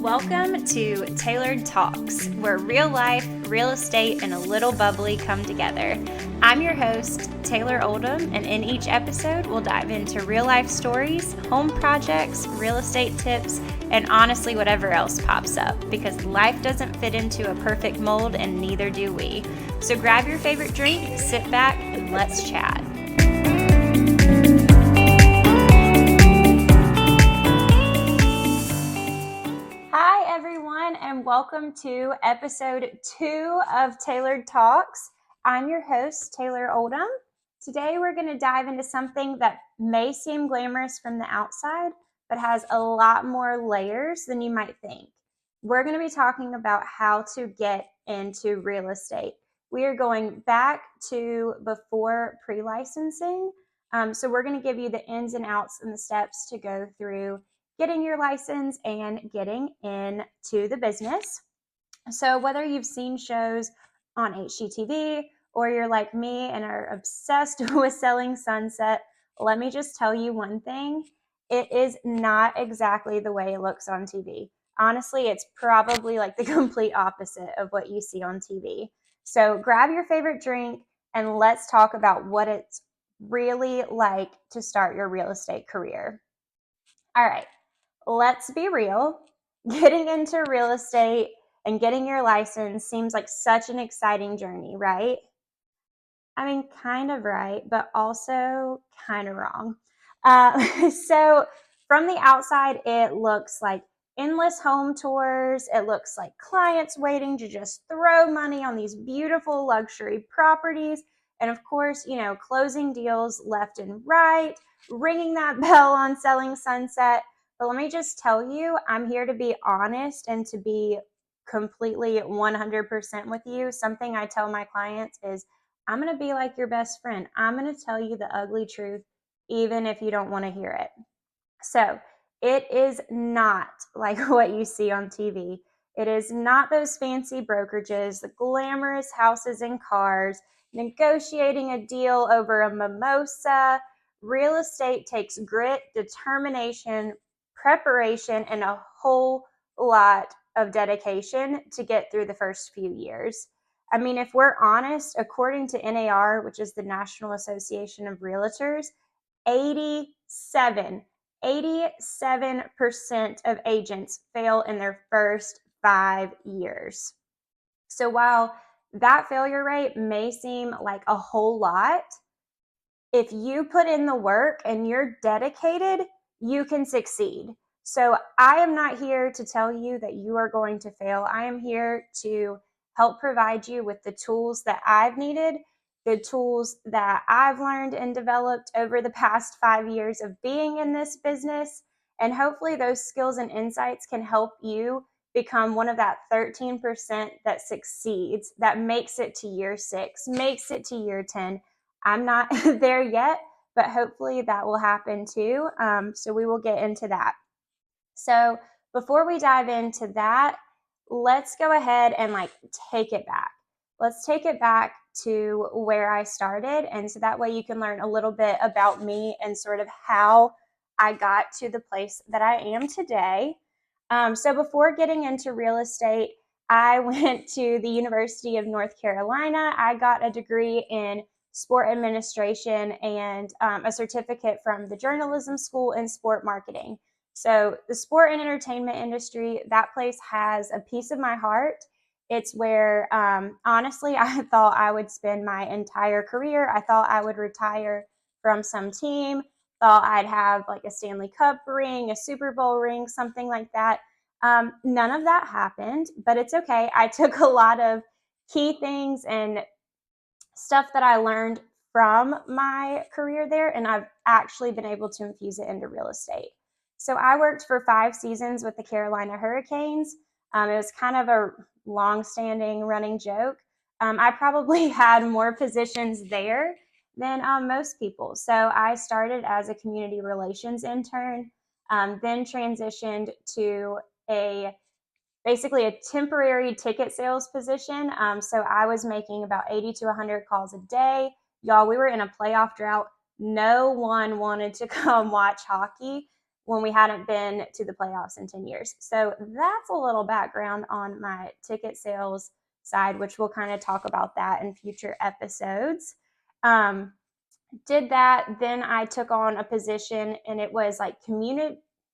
Welcome to Tailored Talks, where real life, real estate, and a little bubbly come together. I'm your host, Taylor Oldham, and in each episode, we'll dive into real life stories, home projects, real estate tips, and honestly, whatever else pops up, because life doesn't fit into a perfect mold, and neither do we. So grab your favorite drink, sit back, and let's chat. Hi, everyone, and welcome to episode 2 of Tailored Talks. I'm your host, Taylor Oldham. Today, we're going to dive into something that may seem glamorous from the outside, but has a lot more layers than you might think. We're going to be talking about how to get into real estate. We are going back to before pre-licensing. So we're going to give you the ins and outs and the steps to go through getting your license and getting into the business. So whether you've seen shows on HGTV or you're like me and are obsessed with Selling Sunset, let me just tell you one thing. It is not exactly the way it looks on TV. Honestly, it's probably like the complete opposite of what you see on TV. So grab your favorite drink and let's talk about what it's really like to start your real estate career. All right. Let's be real. Getting into real estate and getting your license seems like such an exciting journey, right? I mean, kind of right, but also kind of wrong. So from the outside, it looks like endless home tours. It looks like clients waiting to just throw money on these beautiful luxury properties. And of course, closing deals left and right, ringing that bell on Selling Sunset. But let me just tell you, I'm here to be honest and to be completely 100% with you. Something I tell my clients is, I'm going to be like your best friend. I'm going to tell you the ugly truth, even if you don't want to hear it. So it is not like what you see on TV. It is not those fancy brokerages, the glamorous houses and cars, negotiating a deal over a mimosa. Real estate takes grit, determination, preparation, and a whole lot of dedication to get through the first few years. I mean, if we're honest, according to NAR, which is the National Association of Realtors, 87% of agents fail in their first 5 years. So while that failure rate may seem like a whole lot, if you put in the work and you're dedicated, you can succeed. So I am not here to tell you that you are going to fail. I am here to help provide you with the tools that I've needed, the tools that I've learned and developed over the past 5 years of being in this business. And hopefully those skills and insights can help you become one of that 13% that succeeds, that makes it to year 6, makes it to year 10. I'm not there yet, but hopefully that will happen too. So we will get into that. So before we dive into that, let's go ahead and take it back. Let's take it back to where I started. And so that way you can learn a little bit about me and sort of how I got to the place that I am today. So before getting into real estate, I went to the University of North Carolina. I got a degree in sport administration and a certificate from the journalism school in sport marketing. So the sport and entertainment industry, that place has a piece of my heart. It's where, honestly, I thought I would spend my entire career. I thought I would retire from some team, thought I'd have like a Stanley Cup ring, a Super Bowl ring, something like that. None of that happened, but it's okay. I took a lot of key things and stuff that I learned from my career there, and I've actually been able to infuse it into real estate. So I worked for 5 seasons with the Carolina Hurricanes. It was kind of a long-standing running joke. I probably had more positions there than most people. So I started as a community relations intern, then transitioned to basically a temporary ticket sales position. So I was making about 80 to 100 calls a day. Y'all, we were in a playoff drought. No one wanted to come watch hockey. when we hadn't been to the playoffs in 10 years. So that's a little background on my ticket sales side, which we'll kind of talk about that in future episodes. Did that. Then I took on a position, and it was like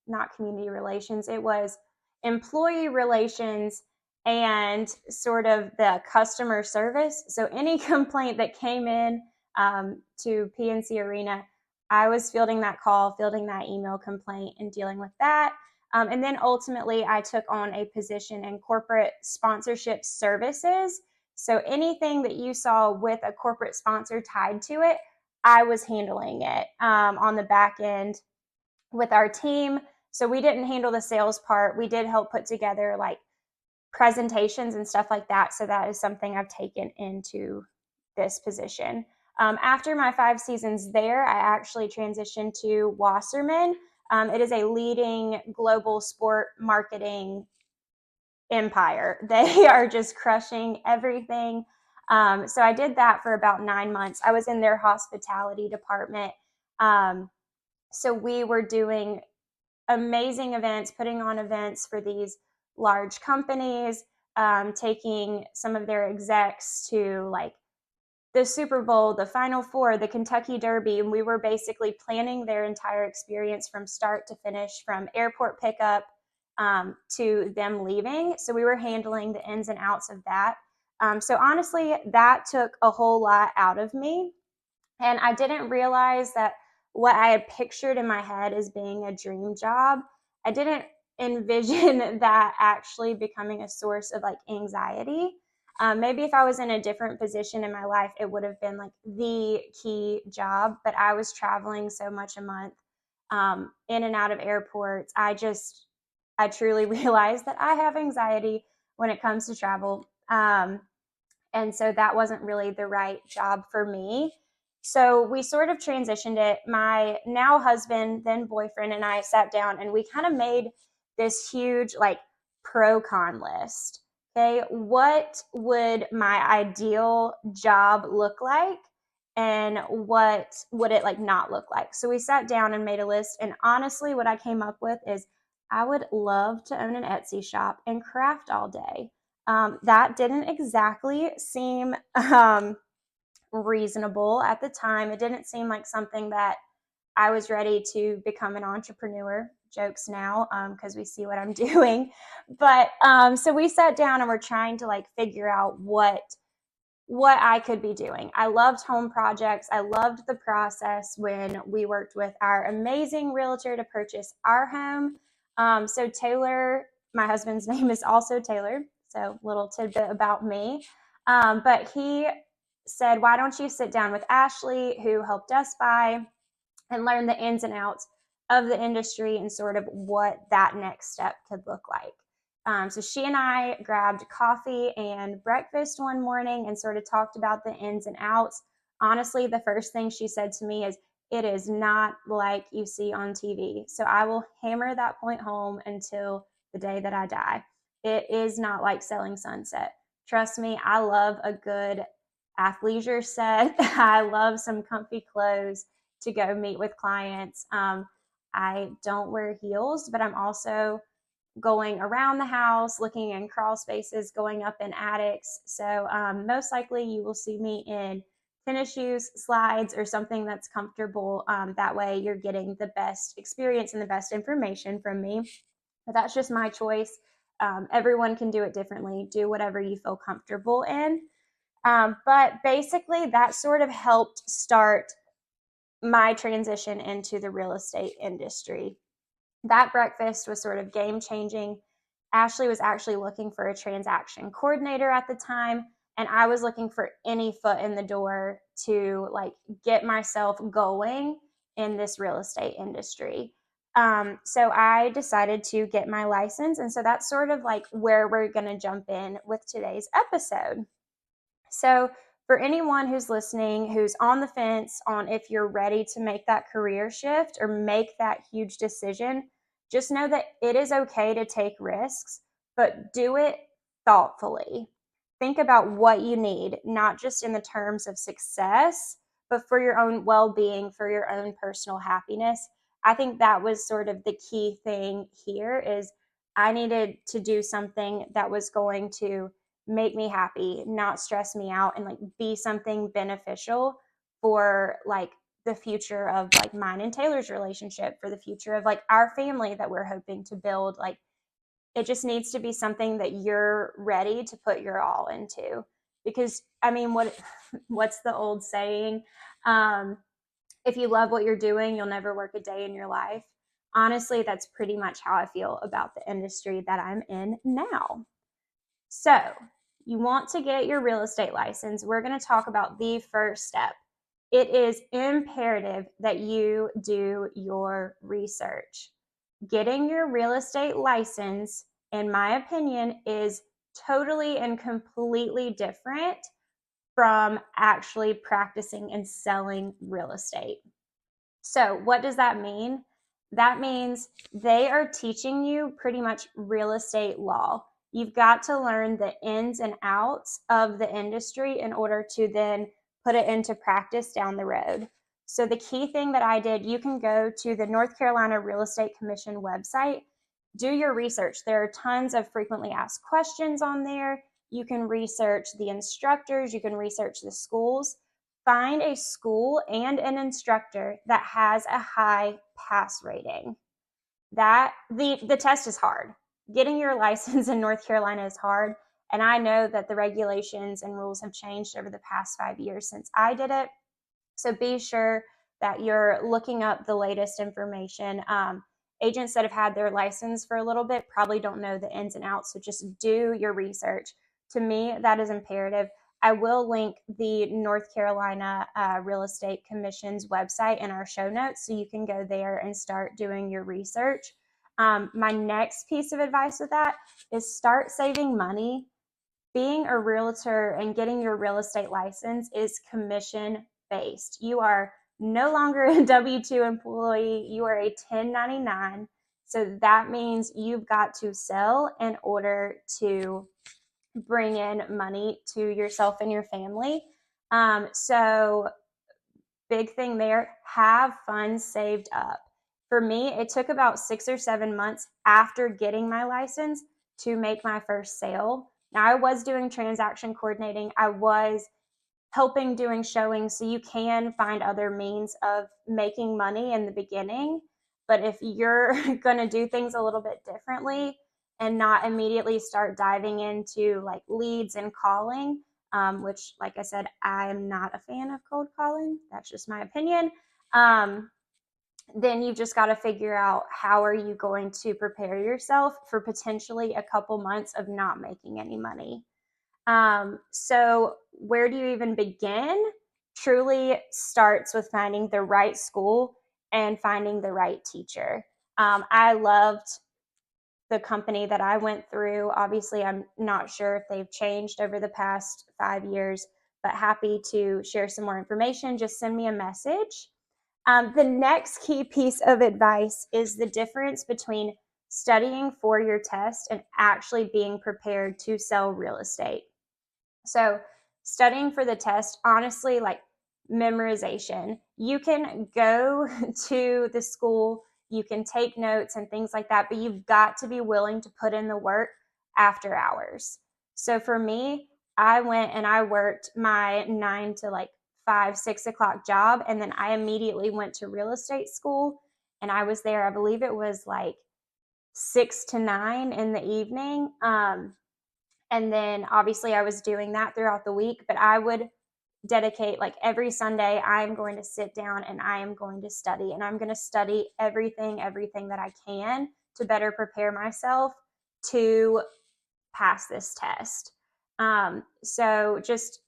not community relations, it was employee relations and sort of the customer service. So any complaint that came in to PNC Arena, I was fielding that call, fielding that email complaint, and dealing with that. And then ultimately, I took on a position in corporate sponsorship services. So anything that you saw with a corporate sponsor tied to it, I was handling it on the back end with our team. So we didn't handle the sales part. We did help put together like presentations and stuff like that. So that is something I've taken into this position. After my 5 seasons there, I actually transitioned to Wasserman. It is a leading global sport marketing empire. They are just crushing everything. So I did that for about 9 months. I was in their hospitality department. So we were doing amazing events, putting on events for these large companies, taking some of their execs to like the Super Bowl, the Final Four, the Kentucky Derby, and we were basically planning their entire experience from start to finish, from airport pickup to them leaving. So we were handling the ins and outs of that. So honestly, that took a whole lot out of me. And I didn't realize that what I had pictured in my head as being a dream job, I didn't envision that actually becoming a source of like anxiety. Maybe if I was in a different position in my life, it would have been like the key job, but I was traveling so much a month, in and out of airports. I truly realized that I have anxiety when it comes to travel. And so that wasn't really the right job for me. So we sort of transitioned it. My now husband, then boyfriend, and I sat down and we kind of made this huge like pro con list. Okay, what would my ideal job look like? And what would it like not look like? So we sat down and made a list. And honestly, what I came up with is I would love to own an Etsy shop and craft all day. That didn't exactly seem reasonable at the time. It didn't seem like something that I was ready to become an entrepreneur. Jokes now, because we see what I'm doing. But so we sat down and we're trying to like figure out what I could be doing. I loved home projects. I loved the process when we worked with our amazing realtor to purchase our home. So Taylor, my husband's name is also Taylor. So little tidbit about me. But he said, why don't you sit down with Ashley, who helped us buy, and learn the ins and outs of the industry and sort of what that next step could look like. So she and I grabbed coffee and breakfast one morning and sort of talked about the ins and outs. Honestly, the first thing she said to me is, it is not like you see on TV. So I will hammer that point home until the day that I die. It is not like selling Sunset. Trust me, I love a good athleisure set. I love some comfy clothes to go meet with clients. I don't wear heels, but I'm also going around the house, looking in crawl spaces, going up in attics. So most likely you will see me in tennis shoes, slides, or something that's comfortable. That way you're getting the best experience and the best information from me. But that's just my choice. Everyone can do it differently. Do whatever you feel comfortable in. But basically, that sort of helped start my transition into the real estate industry. That breakfast was sort of game changing. Ashley was actually looking for a transaction coordinator at the time, and I was looking for any foot in the door to like get myself going in this real estate industry. So I decided to get my license, and so that's sort of like where we're going to jump in with today's episode. So, for anyone who's listening, who's on the fence on if you're ready to make that career shift or make that huge decision, just know that it is okay to take risks, but do it thoughtfully. Think about what you need, not just in the terms of success, but for your own well being, for your own personal happiness. I think that was sort of the key thing here is I needed to do something that was going to make me happy, not stress me out, and like be something beneficial for like the future of like mine and Taylor's relationship, for the future of like our family that we're hoping to build. Like it just needs to be something that you're ready to put your all into. Because I mean, what's the old saying? Um, if you love what you're doing, you'll never work a day in your life. Honestly, that's pretty much how I feel about the industry that I'm in now. So, you want to get your real estate license. We're going to talk about the first step. It is imperative that you do your research. Getting your real estate license, in my opinion, is totally and completely different from actually practicing and selling real estate. So, what does that mean? That means they are teaching you pretty much real estate law. You've got to learn the ins and outs of the industry in order to then put it into practice down the road. So, the key thing that I did, you can go to the North Carolina Real Estate Commission website, do your research. There are tons of frequently asked questions on there. You can research the instructors, you can research the schools. Find a school and an instructor that has a high pass rating. That the test is hard. Getting your license in North Carolina is hard, and I know that the regulations and rules have changed over the past 5 years since I did it. So be sure that you're looking up the latest information. Agents that have had their license for a little bit probably don't know the ins and outs, so just do your research. To me, that is imperative. I will link the North Carolina Real Estate Commission's website in our show notes, so you can go there and start doing your research. My next piece of advice with that is start saving money. Being a realtor and getting your real estate license is commission based. You are no longer a W 2 employee, you are a 1099. So that means you've got to sell in order to bring in money to yourself and your family. So big thing there, have funds saved up. For me, it took about 6 or 7 months after getting my license to make my first sale. Now, I was doing transaction coordinating, I was helping doing showings, so you can find other means of making money in the beginning. But if you're going to do things a little bit differently and not immediately start diving into like leads and calling, which, like I said, I'm not a fan of cold calling. That's just my opinion. Then you've just got to figure out how are you going to prepare yourself for potentially a couple months of not making any money. So where do you even begin? Truly starts with finding the right school and finding the right teacher. I loved the company that I went through. Obviously, I'm not sure if they've changed over the past 5 years, but happy to share some more information. Just send me a message. The next key piece of advice is the difference between studying for your test and actually being prepared to sell real estate. So, studying for the test, honestly, like memorization, you can go to the school, you can take notes and things like that, but you've got to be willing to put in the work after hours. So, for me, I went and I worked my 9 to like 5, 6 o'clock job, and then I immediately went to real estate school. And I was there, I believe it was like 6 to 9 in the evening. And then obviously I was doing that throughout the week, but I would dedicate like every Sunday, I'm going to sit down and I am going to study, and I'm going to study everything that I can to better prepare myself to pass this test. So just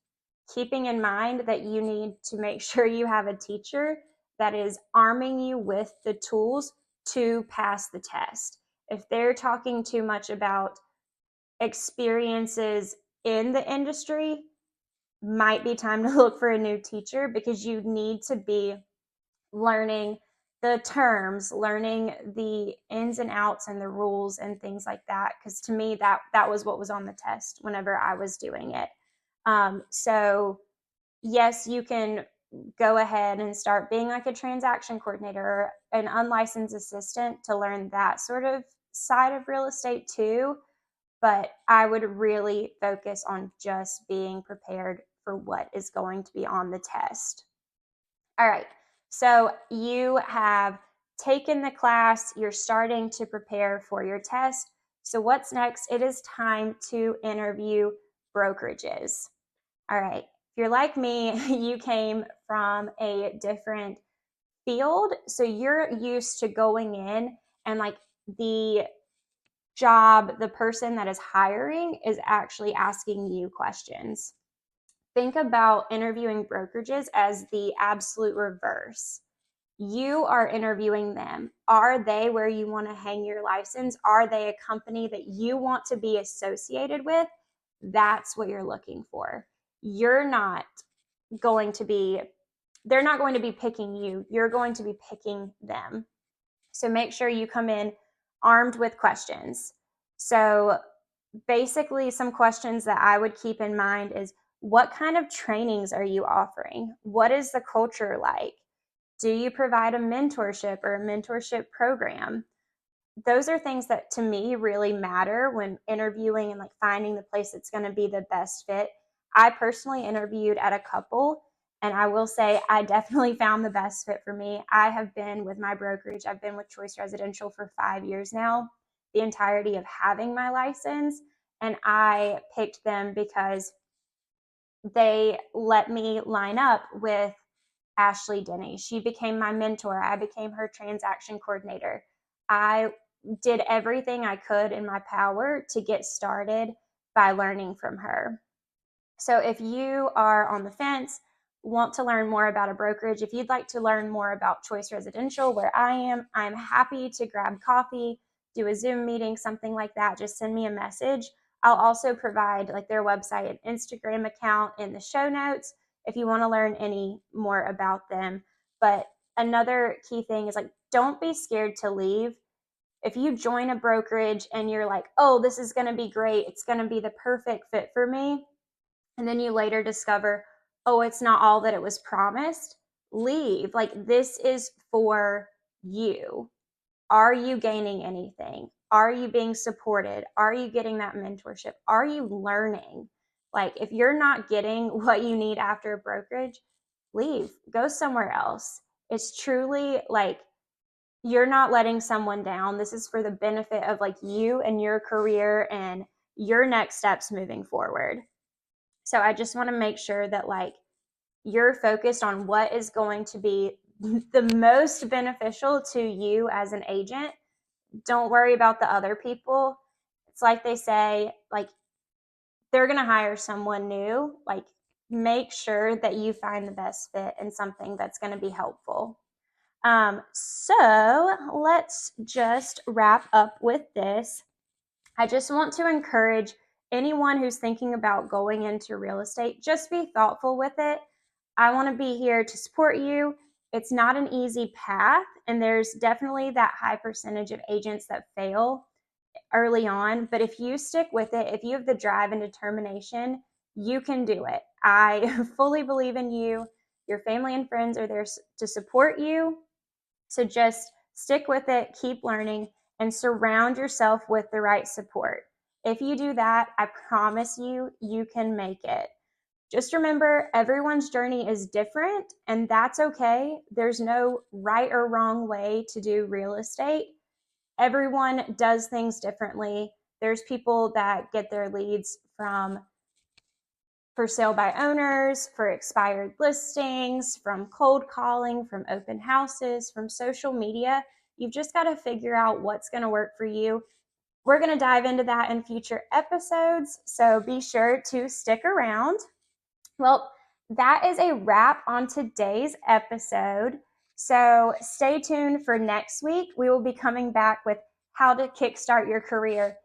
keeping in mind that you need to make sure you have a teacher that is arming you with the tools to pass the test. If they're talking too much about experiences in the industry, might be time to look for a new teacher, because you need to be learning the terms, learning the ins and outs and the rules and things like that. Because to me, that was what was on the test whenever I was doing it. So yes, you can go ahead and start being like a transaction coordinator or an unlicensed assistant to learn that sort of side of real estate too. But I would really focus on just being prepared for what is going to be on the test. All right. So you have taken the class, you're starting to prepare for your test. So what's next? It is time to interview brokerages. All right. If you're like me, you came from a different field. So you're used to going in and like the the person that is hiring is actually asking you questions. Think about interviewing brokerages as the absolute reverse. You are interviewing them. Are they where you want to hang your license? Are they a company that you want to be associated with? That's what you're looking for. You're not going to be, they're not going to be picking you. You're going to be picking them. So make sure you come in armed with questions. So basically, some questions that I would keep in mind is, what kind of trainings are you offering? What is the culture like? Do you provide a mentorship or a mentorship program? Those are things that to me really matter when interviewing and like finding the place that's going to be the best fit. I personally interviewed at a couple, and I will say I definitely found the best fit for me. I have been with my brokerage, I've been with Choice Residential for 5 years now, the entirety of having my license, and I picked them because they let me line up with Ashley Denny. She became my mentor. I became her transaction coordinator. I did everything I could in my power to get started by learning from her. So if you are on the fence, want to learn more about a brokerage, if you'd like to learn more about Choice Residential, where I am, I'm happy to grab coffee, do a Zoom meeting, something like that. Just send me a message. I'll also provide like their website and Instagram account in the show notes if you want to learn any more about them. But another key thing is like, don't be scared to leave. If you join a brokerage and you're like, oh, this is going to be great, it's going to be the perfect fit for me, and then you later discover, oh, it's not all that it was promised, leave. Like, this is for you. Are you gaining anything? Are you being supported? Are you getting that mentorship? Are you learning? Like, if you're not getting what you need after a brokerage, leave, go somewhere else. It's truly like, you're not letting someone down. This is for the benefit of like you and your career and your next steps moving forward. So I just want to make sure that like you're focused on what is going to be the most beneficial to you as an agent. Don't worry about the other people. It's like they say, like, they're going to hire someone new. Like, make sure that you find the best fit and something that's going to be helpful. So let's just wrap up with this. I just want to encourage anyone who's thinking about going into real estate, just be thoughtful with it. I want to be here to support you. It's not an easy path, and there's definitely that high percentage of agents that fail early on. But if you stick with it, if you have the drive and determination, you can do it. I fully believe in you. Your family and friends are there to support you. So just stick with it, keep learning, and surround yourself with the right support. If you do that, I promise you, you can make it. Just remember, everyone's journey is different, and that's okay. There's no right or wrong way to do real estate. Everyone does things differently. There's people that get their leads from for sale by owners, for expired listings, from cold calling, from open houses, from social media. You've just got to figure out what's going to work for you. We're going to dive into that in future episodes, so be sure to stick around. Well, that is a wrap on today's episode. So stay tuned for next week. We will be coming back with how to kickstart your career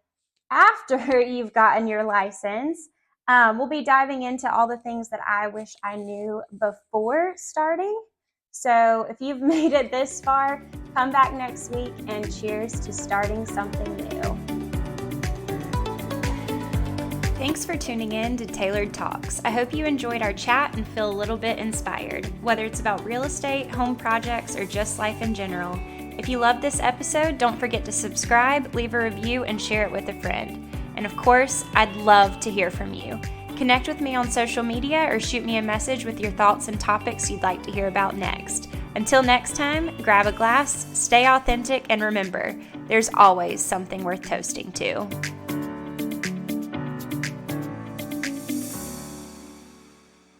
after you've gotten your license. We'll be diving into all the things that I wish I knew before starting. So if you've made it this far, come back next week, and cheers to starting something new. Thanks for tuning in to Tailored Talks. I hope you enjoyed our chat and feel a little bit inspired, whether it's about real estate, home projects, or just life in general. If you loved this episode, don't forget to subscribe, leave a review, and share it with a friend. And of course, I'd love to hear from you. Connect with me on social media or shoot me a message with your thoughts and topics you'd like to hear about next. Until next time, grab a glass, stay authentic, and remember, there's always something worth toasting to.